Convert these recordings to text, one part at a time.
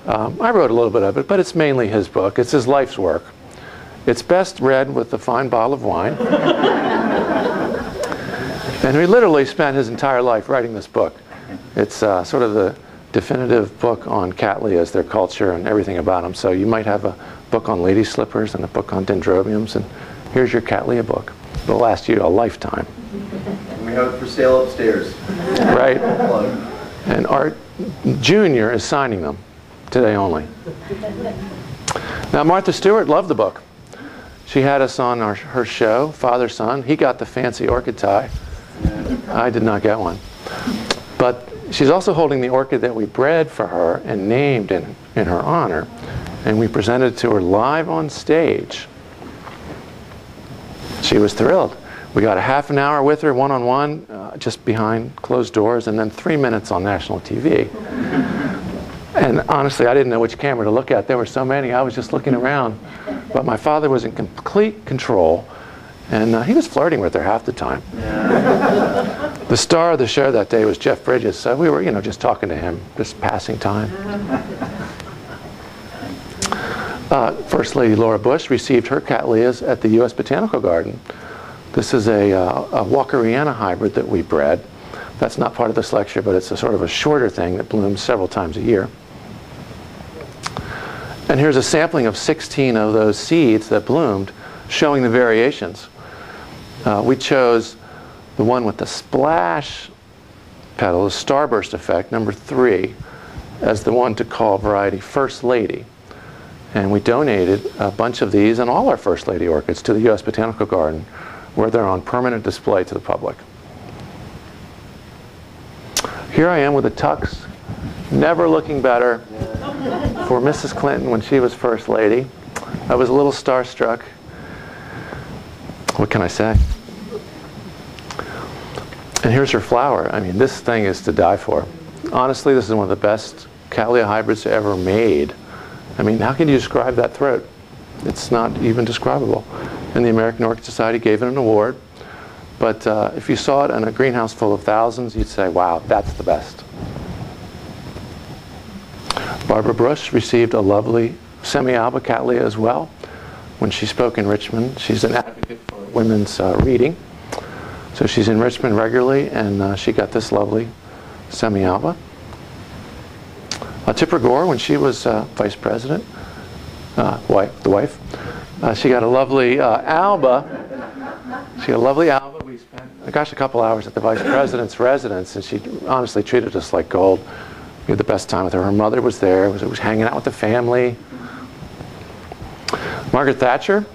I wrote a little bit of it, but it's mainly his book. It's his life's work. It's best read with a fine bottle of wine. And he literally spent his entire life writing this book. It's sort of the definitive book on Cattleyas, their culture, and everything about them. So you might have a book on lady slippers and a book on dendrobiums, and here's your Cattleyas book. It'll last you a lifetime. We have it for sale upstairs. Right. And Art Jr. is signing them today only. Now, Martha Stewart loved the book. She had us on her show, Father Son. He got the fancy orchid tie. I did not get one. But she's also holding the orchid that we bred for her and named in her honor. And we presented it to her live on stage. She was thrilled. We got a half an hour with her, one-on-one, just behind closed doors, and then 3 minutes on national TV. And honestly, I didn't know which camera to look at. There were so many. I was just looking around. But my father was in complete control, and he was flirting with her half the time. The star of the show that day was Jeff Bridges, so we were, just talking to him, just passing time. First Lady Laura Bush received her Cattleyas at the U.S. Botanical Garden. This is a Walkeriana hybrid that we bred. That's not part of this lecture, but it's a sort of a shorter thing that blooms several times a year. And here's a sampling of 16 of those seeds that bloomed, showing the variations. We chose the one with the splash petal, the starburst effect, number 3, as the one to call variety First Lady. And we donated a bunch of these and all our First Lady orchids to the U.S. Botanical Garden, where they're on permanent display to the public. Here I am with a tux, never looking better, for Mrs. Clinton when she was First Lady. I was a little starstruck. What can I say? And here's her flower. I mean, this thing is to die for. Honestly, this is one of the best Cattleya hybrids ever made. I mean, how can you describe that throat? It's not even describable. And the American Orchid Society gave it an award. But if you saw it in a greenhouse full of thousands, you'd say, wow, that's the best. Barbara Bush received a lovely semi-alba Cattleya as well when she spoke in Richmond. She's an advocate for women's reading. So she's in Richmond regularly, and she got this lovely semi-alba. Tipper Gore, when she was vice president, the wife, she got a lovely alba. She got a lovely alba. We spent, gosh, a couple hours at the vice president's residence, and she honestly treated us like gold. We had the best time with her. Her mother was there. Was hanging out with the family. Margaret Thatcher,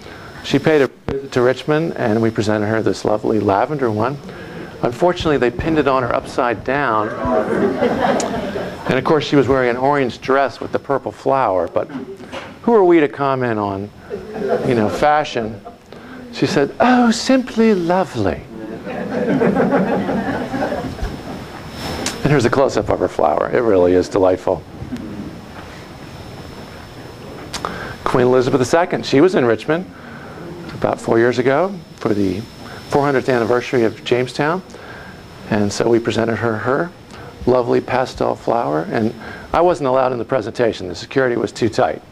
she paid a visit to Richmond, and we presented her this lovely lavender one. Unfortunately, they pinned it on her upside down. And of course, she was wearing an orange dress with the purple flower. But who are we to comment on, fashion? She said, "Oh, simply lovely." And here's a close-up of her flower. It really is delightful. Queen Elizabeth II, she was in Richmond about 4 years ago for the 400th anniversary of Jamestown. And so we presented her lovely pastel flower. And I wasn't allowed in the presentation. The security was too tight.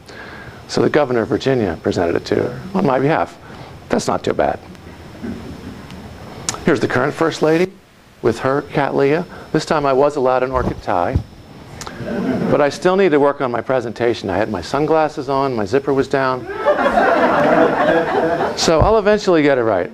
So the governor of Virginia presented it to her on my behalf. That's not too bad. Here's the current First Lady with her Cattleya. This time I was allowed an orchid tie. But I still need to work on my presentation. I had my sunglasses on, my zipper was down. So I'll eventually get it right.